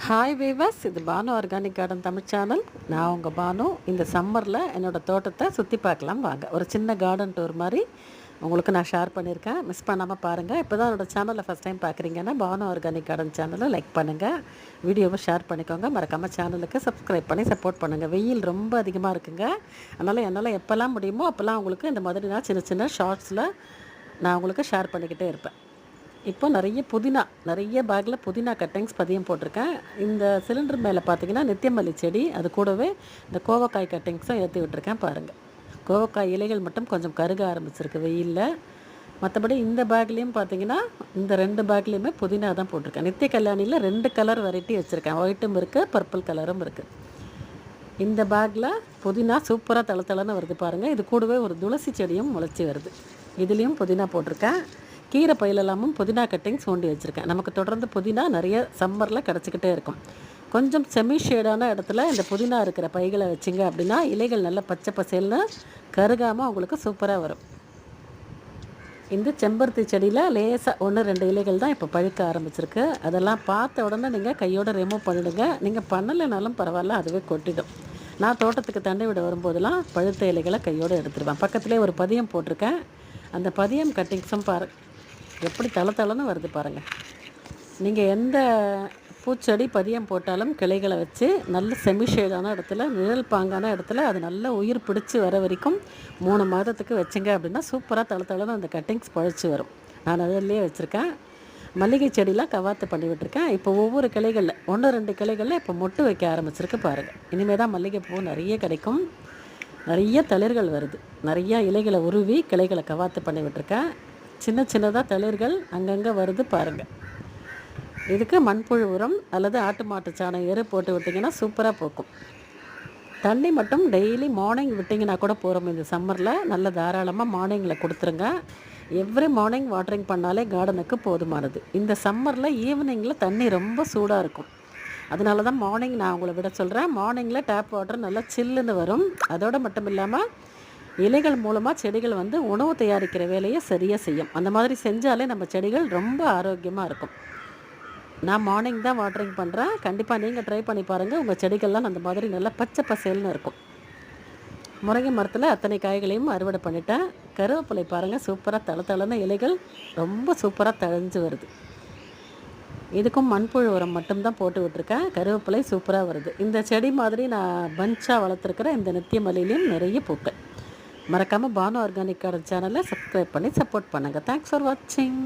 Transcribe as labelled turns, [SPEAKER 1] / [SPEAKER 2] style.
[SPEAKER 1] Hi viewers, இது Bhanu organic garden Tamil channel. நான் உங்கள் பானு. இந்த சம்மரில் என்னோடய தோட்டத்தை சுற்றி பார்க்கலாம் வாங்க. ஒரு சின்ன கார்டன் டூர் மாதிரி உங்களுக்கு நான் ஷேர் பண்ணியிருக்கேன். மிஸ் பண்ணாமல் பாருங்கள். இப்போ தான் என்னோடய சேனலை ஃபஸ்ட் டைம் பார்க்குறீங்கன்னா பானு ஆர்கானிக் கார்டன் சேனலை லைக் பண்ணுங்கள், வீடியோவை ஷேர் பண்ணிக்கோங்க. மறக்காமல் சேனலுக்கு சப்ஸ்கிரைப் பண்ணி சப்போர்ட் பண்ணுங்கள். வெயில் ரொம்ப அதிகமாக இருக்குங்க. அதனால் என்னால் எப்போல்லாம் முடியுமோ அப்போல்லாம் உங்களுக்கு இந்த மாதிரி நான் சின்ன சின்ன ஷார்ட்ஸில் நான் உங்களுக்கு ஷேர் பண்ணிக்கிட்டே இருப்பேன். இப்போ நிறைய பேக்கில் புதினா கட்டிங்ஸ் பதியம் போட்டிருக்கேன். இந்த சிலிண்டர் மேலே பார்த்தீங்கன்னா நித்தியமல்லி செடி, அது கூடவே இந்த கோவக்காய் கட்டிங்ஸும் ஏற்றி விட்டுருக்கேன் பாருங்கள். கோவக்காய் இலைகள் மட்டும் கொஞ்சம் கருக ஆரம்பிச்சிருக்கு வெயிலில். மற்றபடி இந்த பேக்லேயும் பார்த்தீங்கன்னா இந்த 2 பேக்லேயுமே புதினா தான் போட்டிருக்கேன். நித்திய கல்யாணியில் 2 கலர் வெரைட்டி வச்சுருக்கேன். ஒயிட்டும் இருக்குது, பர்பிள் கலரும் இருக்குது. இந்த பேக்கில் புதினா சூப்பராக தளத்தளன்னு வருது பாருங்கள். இது கூடவே ஒரு துளசி செடியும் முளைச்சி வருது. இதுலேயும் புதினா போட்டிருக்கேன். கீரை பயிலெல்லாமும் புதினா கட்டிங்ஸ் ஊண்டி வச்சுருக்கேன். நமக்கு தொடர்ந்து புதினா நிறைய சம்மரில் கிடச்சிக்கிட்டே இருக்கும். கொஞ்சம் செமி ஷேடான இடத்துல இந்த புதினா இருக்கிற பைகளை வச்சிங்க அப்படின்னா இலைகள் நல்லா பச்சை பசேல்னு கருகாமல் உங்களுக்கு சூப்பராக வரும். இந்த செம்பருத்தி செடியில் லேசாக 1-2 இலைகள் தான் இப்போ பழுக்க ஆரம்பிச்சிருக்கு. அதெல்லாம் பார்த்த உடனே நீங்கள் கையோடு ரிமூவ் பண்ணிவிடுங்க. நீங்கள் பண்ணலைனாலும் பரவாயில்ல, அதுவே கொட்டிடும். நான் தோட்டத்துக்கு தண்ணி விட வரும்போதெல்லாம் பழுத்த இலைகளை கையோடு எடுத்துருவேன். பக்கத்துலேயே ஒரு பதியம் போட்டிருக்கேன். அந்த பதியம் கட்டிங்ஸும் எப்படி தளன்னு வருது பாருங்கள். நீங்கள் எந்த பூச்செடி பதியம் போட்டாலும் கிளைகளை வச்சு நல்ல செமிஷேடான இடத்துல, நிழல் பாங்கான இடத்துல அது நல்ல உயிர் பிடிச்சி வர வரைக்கும் 3 மாதத்துக்கு வச்சுங்க அப்படின்னா சூப்பராக தளன்னு அந்த கட்டிங்ஸ் பழிச்சு வரும். நான் அதிலேயே வச்சுருக்கேன். மல்லிகை செடியெலாம் கவாத்து பண்ணி விட்டுருக்கேன். இப்போ ஒவ்வொரு கிளைகளில் 1-2 கிளைகளில் இப்போ மொட்டு வைக்க ஆரம்பிச்சிருக்கு பாருங்கள். இனிமேல் தான் மல்லிகைப்பூ நிறைய கிடைக்கும். நிறைய தளிர்கள் வருது. நிறையா இலைகளை உருவி கிளைகளை கவாத்து பண்ணி விட்டுருக்கேன். சின்னதாக தளிர்கள் அங்கங்கே வருது பாருங்கள். இதுக்கு மண்புழு உரம் அல்லது ஆட்டு மாட்டு சாணம் எரு போட்டு விட்டிங்கன்னா சூப்பராக போக்கும். தண்ணி மட்டும் டெய்லி மார்னிங் விட்டிங்கன்னா கூட போகிறோம். இந்த சம்மரில் நல்ல தாராளமாக மார்னிங்கில் கொடுத்துருங்க. எவ்ரி மார்னிங் வாட்டரிங் பண்ணாலே கார்டனுக்கு போதுமானது. இந்த சம்மரில் ஈவினிங்கில் தண்ணி ரொம்ப சூடாக இருக்கும். அதனால தான் மார்னிங் நான் உங்களை விட சொல்கிறேன். மார்னிங்கில் டேப் வாட்டர் நல்லா சில்லுன்னு வரும். அதோடு மட்டும் இல்லாமல் இலைகள் மூலமாக செடிகள் உணவு தயாரிக்கிற வேலையை சரியாக செய்யும். அந்த மாதிரி செஞ்சாலே நம்ம செடிகள் ரொம்ப ஆரோக்கியமாக இருக்கும். நான் மார்னிங் தான் வாட்டரிங் பண்ணுறேன். கண்டிப்பாக நீங்கள் ட்ரை பண்ணி பாருங்கள். உங்கள் செடிகள்லாம் அந்த மாதிரி நல்லா பச்சை பசேல்னு இருக்கும். முருங்கை மரத்தில் அத்தனை காய்களையும் அறுவடை பண்ணிட்டேன். கருவேப்பிலை பாருங்கள், சூப்பராக தளன்னு இலைகள் ரொம்ப சூப்பராக தழைஞ்சு வருது. இதுக்கும் மண்புழு உரம் மட்டும்தான் போட்டு விட்டுருக்கேன். கருவேப்பிலை சூப்பராக வருது. இந்த செடி மாதிரி நான் பஞ்சாக வளர்த்துருக்கிற இந்த நித்தியமல்லியிலையும் நிறைய பூக்கள். மறக்காமல் பானு ஆர்கானிக் கார்டன் சேனலை சப்ஸ்கிரைப் பண்ணி சப்போர்ட் பண்ணுங்கள். தேங்க்ஸ் ஃபார் வாட்சிங்.